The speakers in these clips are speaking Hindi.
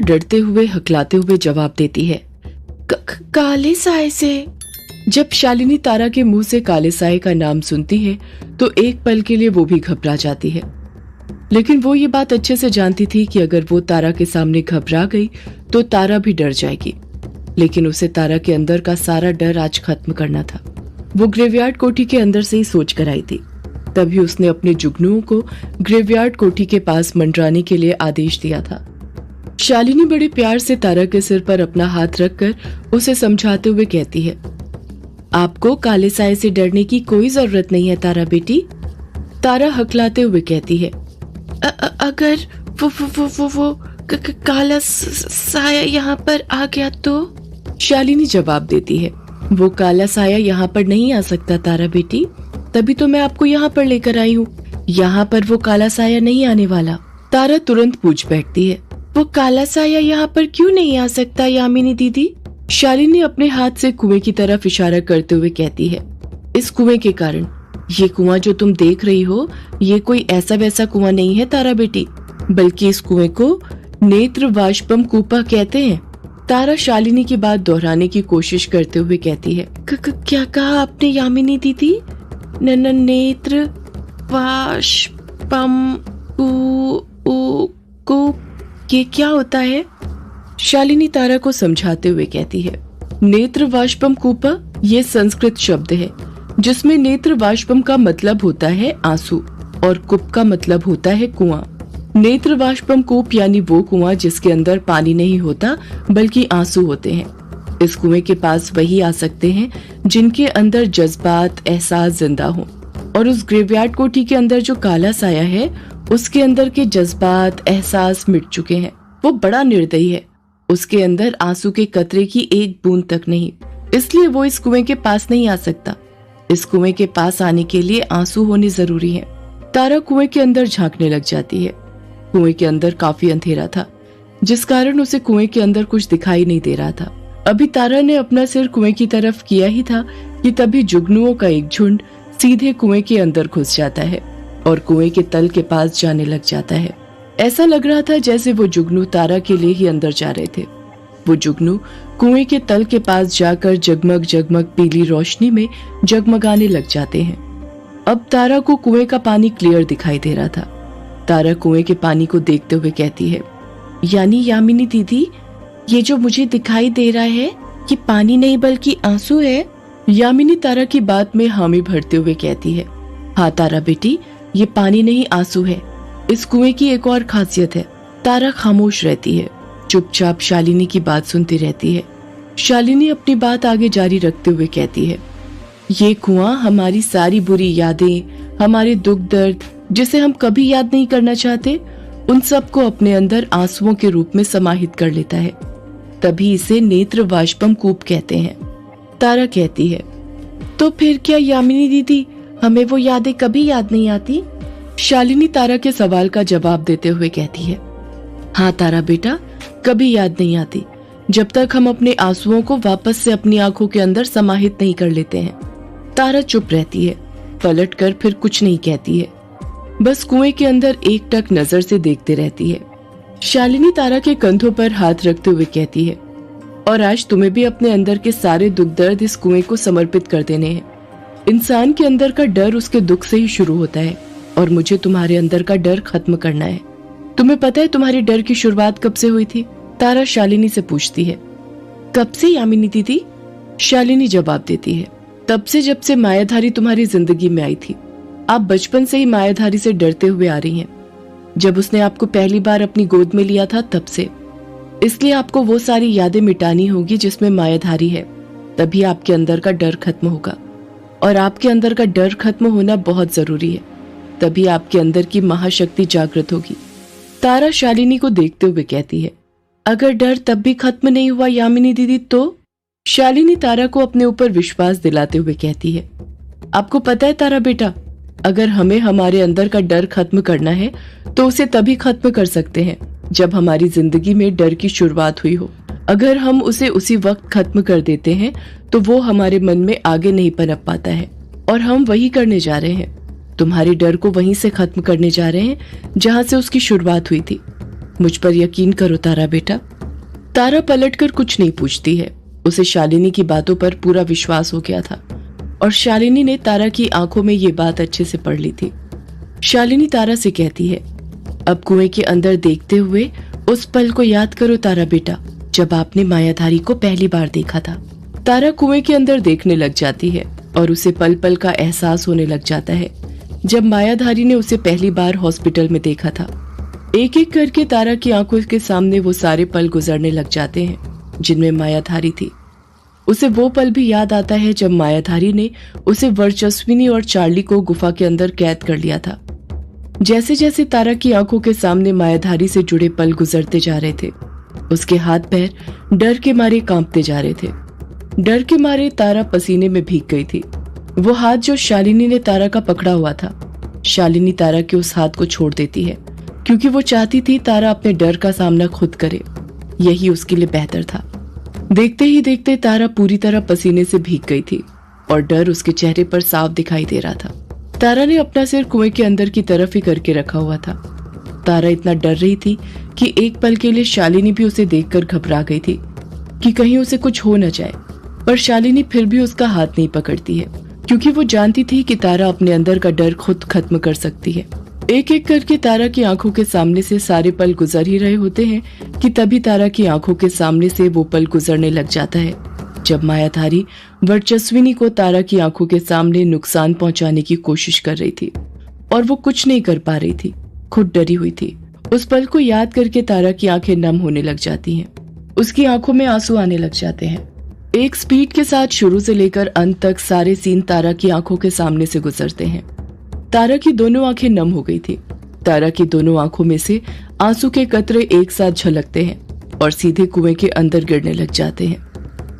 डरते हुए हकलाते हुए जवाब देती है, काले साए से। जब शालिनी तारा के मुंह से काले साए का नाम सुनती है तो एक पल के लिए वो भी घबरा जाती है, लेकिन वो ये बात अच्छे से जानती थी कि अगर वो तारा के सामने घबरा गई तो तारा भी डर जाएगी। लेकिन उसे तारा के अंदर का सारा डर आज खत्म करना था। वो ग्रेवयार्ड कोठी के अंदर से ही सोच कर आई थी। तभी उसने अपने जुगनुओं को ग्रेवयार्ड कोठी के पास मंडराने के लिए आदेश दिया था। शालिनी बड़े प्यार से तारा के सिर पर अपना हाथ रखकर उसे समझाते हुए कहती है, आपको काले साए से डरने की कोई जरूरत नहीं है तारा बेटी। तारा हकलाते हुए कहती है, अगर वो काला साया यहाँ पर आ गया तो? शालिनी जवाब देती है, वो काला साया यहाँ पर नहीं आ सकता तारा बेटी, तभी तो मैं आपको यहाँ पर लेकर आई हूँ। यहाँ पर वो काला साया नहीं आने वाला। तारा तुरंत पूछ बैठती है, वो काला साया यहाँ पर क्यों नहीं आ सकता यामिनी दीदी? शालिनी अपने हाथ से कुएं की तरफ इशारा करते हुए कहती है, इस कुएं के कारण। ये कुआं जो तुम देख रही हो ये कोई ऐसा वैसा कुआं नहीं है तारा बेटी, बल्कि इस कुएं को नेत्र वाष्पम कूपा कहते हैं। तारा शालिनी की बात दोहराने की कोशिश करते हुए कहती है, क्या कहा आपने यामिनी दीदी? नेत्र वाष्पम कूप ये क्या होता है? शालिनी तारा को समझाते हुए कहती है, नेत्र वाष्पम कूपा ये संस्कृत शब्द है जिसमें नेत्र वाष्पम का मतलब होता है आंसू और कूप का मतलब होता है कुआं। नेत्र वाष्पम कूप यानी वो कुआं जिसके अंदर पानी नहीं होता बल्कि आंसू होते हैं। इस कुएं के पास वही आ सकते हैं जिनके अंदर जज्बात एहसास जिंदा हो, और उस ग्रेवयार्ड कोठी के अंदर जो काला साया है उसके अंदर के जज्बात एहसास मिट चुके हैं। वो बड़ा निर्दयी है, उसके अंदर आंसू के कतरे की एक बूंद तक नहीं, इसलिए वो इस कुएं के पास नहीं आ सकता। इस कुएं के पास आने के लिए आंसू होने जरूरी है। तारा कुएं के अंदर झांकने लग जाती है। कुएं के अंदर काफी अंधेरा था, जिस कारण उसे कुएं के अंदर कुछ दिखाई नहीं दे रहा था। अभी तारा ने अपना सिर कुएं की तरफ किया ही था कि तभी जुगनुओं का एक झुंड सीधे कुएं के अंदर घुस जाता है और कुएं के तल के पास जाने लग जाता है। ऐसा लग रहा था जैसे वो जुगनू तारा के लिए ही अंदर जा रहे थे। वो जुगनू कुएं के तल के पास जाकर जगमग जगमग पीली रोशनी में जगमगाने लग जाते हैं। अब तारा को कुएं का पानी क्लियर दिखाई दे रहा था। तारा कुएं के पानी को देखते हुए कहती है, यानी यामिनी दीदी ये जो मुझे दिखाई दे रहा है ये पानी नहीं बल्कि आंसू है। यामिनी तारा की बात में हामी भरते हुए कहती है, हाँ तारा बेटी ये पानी नहीं आंसू है। इस कुएं की एक और खासियत है। तारा खामोश रहती है, चुपचाप शालिनी की बात सुनती रहती है। शालिनी अपनी बात आगे जारी रखते हुए कहती है, ये कुआं हमारी सारी बुरी यादें, हमारे दुख दर्द जिसे हम कभी याद नहीं करना चाहते, उन सब को अपने अंदर आंसुओं के रूप में समाहित कर लेता है। तभी इसे नेत्र वाष्पम कूप कहते हैं। तारा कहती है, तो फिर क्या यामिनी दीदी हमें वो यादें कभी याद नहीं आती? शालिनी तारा के सवाल का जवाब देते हुए कहती है, हाँ तारा बेटा कभी याद नहीं आती जब तक हम अपने आंसुओं को वापस से अपनी आंखों के अंदर समाहित नहीं कर लेते हैं। तारा चुप रहती है, पलट कर फिर कुछ नहीं कहती है, बस कुएं के अंदर एकटक नजर से देखते रहती है। शालिनी तारा के कंधों पर हाथ रखते हुए कहती है, और आज तुम्हें भी अपने अंदर के सारे दुख दर्द इस कुएं को समर्पित कर देने हैं। इंसान के अंदर का डर उसके दुख से ही शुरू होता है और मुझे तुम्हारे अंदर का डर खत्म करना है। तुम्हें पता है तुम्हारे डर की शुरुआत कब से हुई थी? तारा शालिनी से पूछती है। कब से यामिनी दीदी? शालिनी जवाब देती है, तब से जब से मायाधारी तुम्हारी जिंदगी में आई थी। आप बचपन से ही मायाधारी से डरते हुए आ रही हैं। जब उसने आपको पहली बार अपनी गोद में लिया था तब से। इसलिए आपको वो सारी यादें मिटानी होगी जिसमें मायाधारी है, तभी आपके अंदर का डर खत्म होगा। और आपके अंदर का डर खत्म होना बहुत जरूरी है, तभी आपके अंदर की महाशक्ति जागृत होगी। तारा शालिनी को देखते हुए कहती है, अगर डर तब भी खत्म नहीं हुआ यामिनी दीदी तो? शालिनी तारा को अपने ऊपर विश्वास दिलाते हुए कहती है, आपको पता है तारा बेटा, अगर हमें हमारे अंदर का डर खत्म करना है तो उसे तभी खत्म कर सकते हैं जब हमारी जिंदगी में डर की शुरुआत हुई हो। अगर हम उसे उसी वक्त खत्म कर देते हैं तो वो हमारे मन में आगे नहीं पनप पाता है, और हम वही करने जा रहे हैं। तुम्हारे डर को वहीं से खत्म करने जा रहे हैं जहां से उसकी शुरुआत हुई थी। मुझ पर यकीन करो तारा बेटा। तारा पलटकर कुछ नहीं पूछती है। उसे शालिनी की बातों पर पूरा विश्वास हो गया था और शालिनी ने तारा की आंखों में ये बात अच्छे से पढ़ ली थी। शालिनी तारा से कहती है, अब कुएं के अंदर देखते हुए उस पल को याद करो तारा बेटा, जब आपने मायाधारी को पहली बार देखा था। तारा कुएं के अंदर देखने लग जाती है और उसे पल पल का एहसास होने लग जाता है जब मायाधारी ने उसे पहली बार हॉस्पिटल में देखा था। एक एक करके तारा की आंखों के सामने वो सारे पल गुजरने लग जाते हैं जिनमें मायाधारी थी। उसे वो पल भी याद आता है जब मायाधारी ने उसे वर्चस्विनी और चार्ली को गुफा के अंदर कैद कर लिया था। जैसे जैसे तारा की आंखों के सामने मायाधारी से जुड़े पल गुजरते जा रहे थे, उसके हाथ पैर डर के मारे कांपते जा रहे थे। डर के मारे तारा पसीने में भीग गई थी। वो हाथ जो शालिनी ने तारा का पकड़ा हुआ था, शालिनी तारा के उस हाथ को छोड़ देती है क्योंकि वो चाहती थी तारा अपने डर का सामना खुद करे। यही उसके लिए बेहतर था। देखते ही देखते तारा पूरी तरह पसीने से भीग गई थी और डर उसके चेहरे पर साफ दिखाई दे रहा था। तारा ने अपना सिर कुएं के अंदर की तरफ ही करके रखा हुआ था। तारा इतना डर रही थी कि एक पल के लिए शालिनी भी उसे देखकर घबरा गई थी कि कहीं उसे कुछ हो न जाए, पर शालिनी फिर भी उसका हाथ नहीं पकड़ती है क्योंकि वो जानती थी कि तारा अपने अंदर का डर खुद खत्म कर सकती है। एक एक करके तारा की आंखों के सामने से सारे पल गुजर ही रहे होते हैं कि तभी तारा की आंखों के सामने से वो पल गुजरने लग जाता है जब मायाधारी वर्चस्विनी को तारा की आंखों के सामने नुकसान पहुंचाने की कोशिश कर रही थी और वो कुछ नहीं कर पा रही थी, खुद डरी हुई थी। उस पल को याद करके तारा की आंखें नम होने लग जाती हैं। उसकी आंखों में आंसू आने लग जाते हैं। एक स्पीड के साथ शुरू से लेकर अंत तक सारे सीन तारा की आंखों के सामने से गुजरते हैं। तारा की दोनों आंखें नम हो गई थी। तारा की दोनों आंखों में से आंसू के कतरे एक साथ झलकते हैं और सीधे कुएं के अंदर गिरने लग जाते हैं।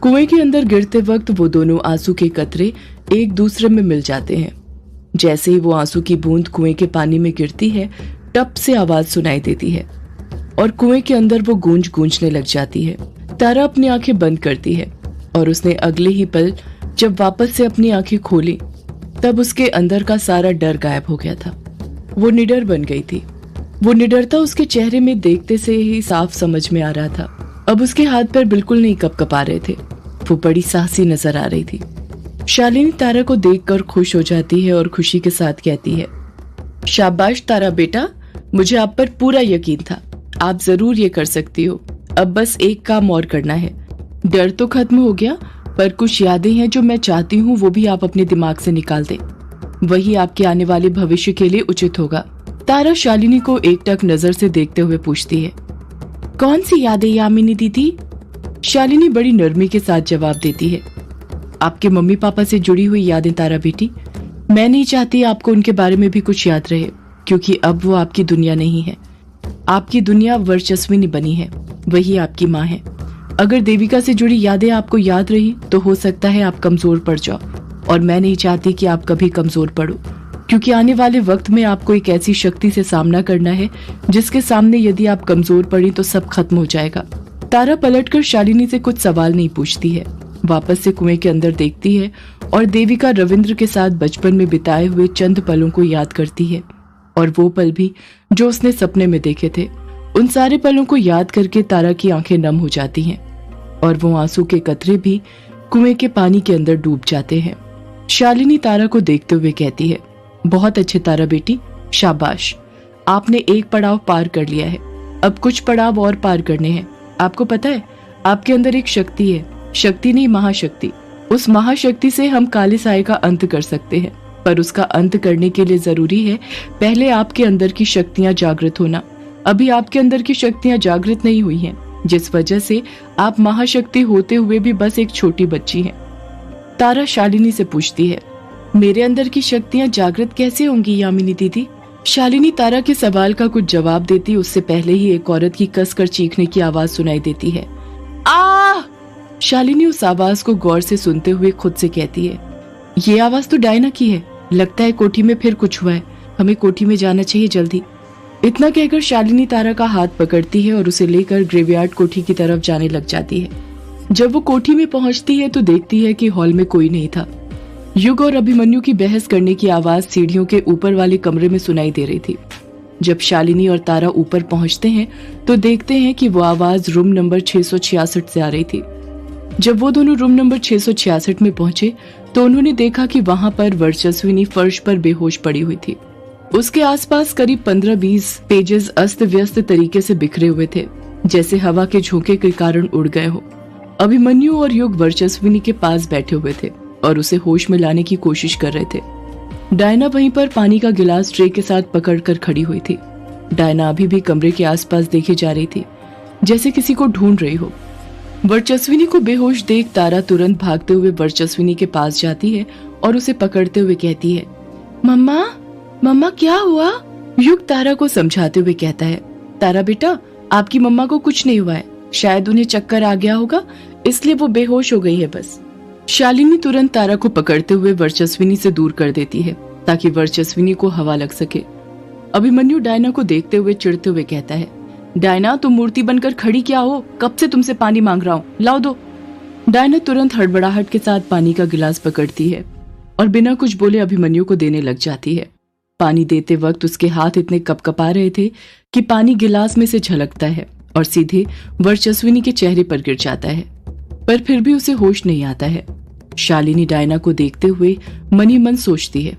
कुएं के अंदर गिरते वक्त वो दोनों आंसू के कतरे एक दूसरे में मिल जाते हैं। जैसे ही वो आंसू की बूंद कुएं के पानी में गिरती है, टप से आवाज सुनाई देती है और कुएं के अंदर वो गूंज गूंजने लग जाती है। तारा अपनी आंखें बंद करती है और उसने अगले ही पल जब वापस से अपनी आंखें खोली तब उसके अंदर का सारा डर गायब हो गया था। वो निडर बन गई थी। वो निडरता उसके चेहरे में देखते से ही साफ समझ में आ रहा था। अब उसके हाथ पैर बिल्कुल नहीं कपकपा रहे थे। वो बड़ी साहसी नजर आ रही थी। शालिनी तारा को देखकर खुश हो जाती है और खुशी के साथ कहती है, शाबाश तारा बेटा, मुझे आप पर पूरा यकीन था। आप जरूर ये कर सकती हो। अब बस एक काम और करना है। डर तो खत्म हो गया, पर कुछ यादें हैं जो मैं चाहती हूँ वो भी आप अपने दिमाग से निकाल दें। वही आपके आने वाले भविष्य के लिए उचित होगा। तारा शालिनी को एकटक नजर से देखते हुए पूछती है, कौन सी यादें यामिनी दीदी? शालिनी बड़ी नरमी के साथ जवाब देती है, आपके मम्मी पापा से जुड़ी हुई यादें तारा बेटी। मैं नहीं चाहती आपको उनके बारे में भी कुछ याद रहे, क्योंकि अब वो आपकी दुनिया नहीं है। आपकी दुनिया वर्चस्विनी बनी है, वही आपकी माँ है। अगर देविका से जुड़ी यादें आपको याद रही तो हो सकता है आप कमजोर पड़ जाओ, और मैं नहीं चाहती कि आप कभी कमजोर पड़ो, क्योंकि आने वाले वक्त में आपको एक ऐसी शक्ति से सामना करना है जिसके सामने यदि आप कमजोर पड़ी तो सब खत्म हो जाएगा। तारा पलटकर शालिनी से कुछ सवाल नहीं पूछती है, वापस से कुएं के अंदर देखती है और देविका रविंद्र के साथ बचपन में बिताए हुए चंद पलों को याद करती है, और वो पल भी जो उसने सपने में देखे थे। उन सारे पलों को याद करके तारा की आंखें नम हो जाती हैं और वो आंसू के कतरे भी कुएं के पानी के अंदर डूब जाते हैं। शालिनी तारा को देखते हुए कहती है, बहुत अच्छे तारा बेटी, शाबाश, आपने एक पड़ाव पार कर लिया है। अब कुछ पड़ाव और पार करने हैं। आपको पता है, आपके अंदर एक शक्ति है, शक्ति नहीं महाशक्ति। उस महाशक्ति से हम काले साए का अंत कर सकते हैं, पर उसका अंत करने के लिए जरूरी है पहले आपके अंदर की शक्तियां जागृत होना। अभी आपके अंदर की शक्तियां जागृत नहीं हुई हैं, जिस वजह से आप महाशक्ति होते हुए भी बस एक छोटी बच्ची हैं। तारा शालिनी से पूछती है, मेरे अंदर की शक्तियां जागृत कैसे होंगी यामिनी दीदी? शालिनी तारा के सवाल का कुछ जवाब देती उससे पहले ही एक औरत की कसकर चीखने की आवाज सुनाई देती है। आ! शालिनी उस आवाज को गौर से सुनते हुए खुद से कहती है, ये आवाज तो डायना की है। लगता है कोठी में फिर कुछ हुआ है, हमें कोठी में जाना चाहिए जल्दी। इतना कहकर शालिनी तारा का हाथ पकड़ती है और उसे लेकर ग्रेवयार्ड कोठी की तरफ जाने लग जाती है। जब वो कोठी में पहुंचती है तो देखती है कि हॉल में कोई नहीं था। युग और अभिमन्यु की बहस करने की आवाज सीढ़ियों के ऊपर वाले कमरे में सुनाई दे रही थी। जब शालिनी और तारा ऊपर पहुंचते हैं तो देखते हैं कि वो आवाज रूम नंबर 666 से आ रही थी। जब वो दोनों रूम नंबर 666 में पहुंचे तो उन्होंने देखा कि वहां पर वर्चस्विनी फर्श पर बेहोश पड़ी हुई थी। उसके आसपास करीब 15-20 पेजेस अस्त व्यस्त तरीके से बिखरे हुए थे, जैसे हवा के झोंके के कारण उड़ गए हो। अभिमन्यु और युग वर्चस्विनी के पास बैठे हुए थे और उसे होश में लाने की कोशिश कर रहे थे। डायना वहीं पर पानी का गिलास ट्रे के साथ पकड़कर खड़ी हुई थी। डायना अभी भी कमरे के आसपास देखी जा रही थी, जैसे किसी को ढूंढ रही हो। वर्चस्विनी को बेहोश देख तारा तुरंत भागते हुए वर्चस्विनी के पास जाती है और उसे पकड़ते हुए कहती है, मम्मा मम्मा क्या हुआ? युग तारा को समझाते हुए कहता है, तारा बेटा आपकी मम्मा को कुछ नहीं हुआ है, शायद उन्हें चक्कर आ गया होगा इसलिए वो बेहोश हो गई है बस। शालिनी तुरंत तारा को पकड़ते हुए वर्चस्विनी से दूर कर देती है ताकि वर्चस्विनी को हवा लग सके। अभिमन्यु डायना को देखते हुए चिढ़ते हुए कहता है, डायना तुम मूर्ति बनकर खड़ी क्या हो? कब से तुमसे पानी मांग रहा हूँ, लाओ दो। डायना तुरंत हड़बड़ाहट के साथ पानी का गिलास पकड़ती है और बिना कुछ बोले अभिमन्यु को देने लग जाती है। पानी देते वक्त उसके हाथ इतने कपकपा रहे थे कि पानी गिलास में से झलकता है और सीधे वर्चस्विनी के चेहरे पर गिर जाता है, पर फिर भी उसे होश नहीं आता है। शालिनी डायना को देखते हुए मनी मन सोचती है,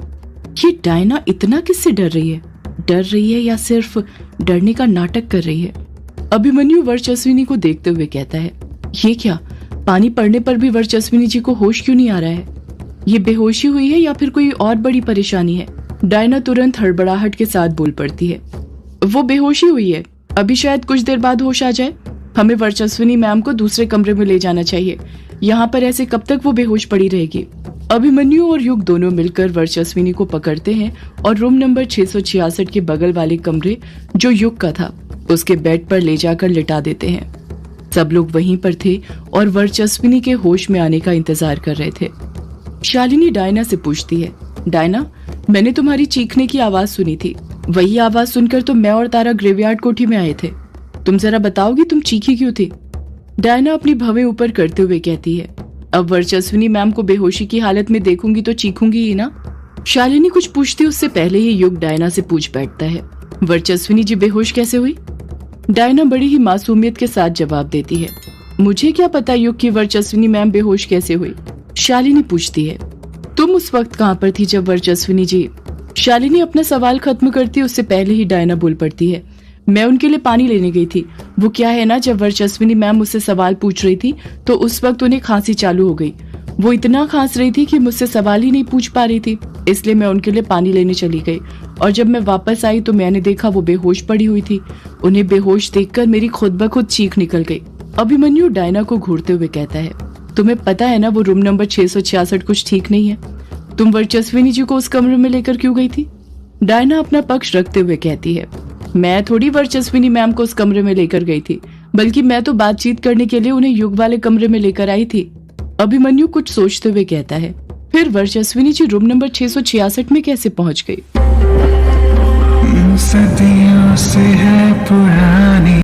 ये डायना इतना किससे डर रही है? डर रही है या सिर्फ डरने का नाटक कर रही है? अभिमन्यु वर्चस्विनी को देखते हुए कहता है, ये क्या, पानी पड़ने पर भी वर्चस्विनी जी को होश क्यों नहीं आ रहा है? ये बेहोशी हुई है या फिर कोई और बड़ी परेशानी है? डायना तुरंत हड़बड़ाहट के साथ बोल पड़ती है, वो बेहोशी हुई है, अभी शायद कुछ देर बाद होश आ जाए। हमें वर्चस्विनी मैम को दूसरे कमरे में ले जाना चाहिए, यहाँ पर ऐसे कब तक वो बेहोश पड़ी रहेगी। अभिमन्यु और युग दोनों मिलकर वर्चस्विनी को पकड़ते हैं और रूम नंबर 666 के बगल वाले कमरे जो युग का था उसके बेड पर ले जाकर लिटा देते हैं। सब लोग वहीं पर थे और वर्चस्विनी के होश में आने का इंतजार कर रहे थे। शालिनी डायना से पूछती है, डायना मैंने तुम्हारी चीखने की आवाज सुनी थी, वही आवाज सुनकर तो मैं और तारा ग्रेवयार्ड कोठी में आए थे। तुम जरा बताओगी तुम चीखी क्यों थी? डायना अपनी भवें ऊपर करते हुए कहती है, अब वर्चस्विनी मैम को बेहोशी की हालत में देखूंगी तो चीखूंगी ही ना। शालिनी कुछ पूछती उससे पहले ही युग डायना से पूछ बैठता है, वर्चस्विनी जी बेहोश कैसे हुई? डायना बड़ी ही मासूमियत के साथ जवाब देती है, मुझे क्या पता युग की वर्चस्विनी मैम बेहोश कैसे हुई? शालिनी पूछती है, तुम उस वक्त कहाँ पर थी जब वर्चस्विनी जी? शालिनी अपना सवाल खत्म करती उससे पहले ही डायना बोल पड़ती है, मैं उनके लिए पानी लेने गई थी। वो क्या है ना, जब वर्चस्विनी मैम मुझसे सवाल पूछ रही थी तो उस वक्त उन्हें खांसी चालू हो गई। वो इतना खांस रही थी कि मुझसे सवाल ही नहीं पूछ पा रही थी, इसलिए मैं उनके लिए पानी लेने चली गई और जब मैं वापस आई तो मैंने देखा वो बेहोश पड़ी हुई थी। उन्हें बेहोश देखकर मेरी खुद ब खुद चीख निकल गई। अभिमन्यु डायना को घूरते हुए कहता है, तुम्हें पता है ना वो रूम नंबर 666 कुछ ठीक नहीं है, तुम वर्चस्विनी जी को उस कमरे में लेकर क्यों गई थी? डायना अपना पक्ष रखते हुए कहती है, मैं थोड़ी वर्चस्विनी मैम को उस कमरे में लेकर गई थी, बल्कि मैं तो बातचीत करने के लिए उन्हें युग वाले कमरे में लेकर आई थी। अभिमन्यु कुछ सोचते हुए कहता है, फिर वर्चस्विनी जी रूम नंबर 666 में कैसे पहुंच गई? सदियों से है पुरानी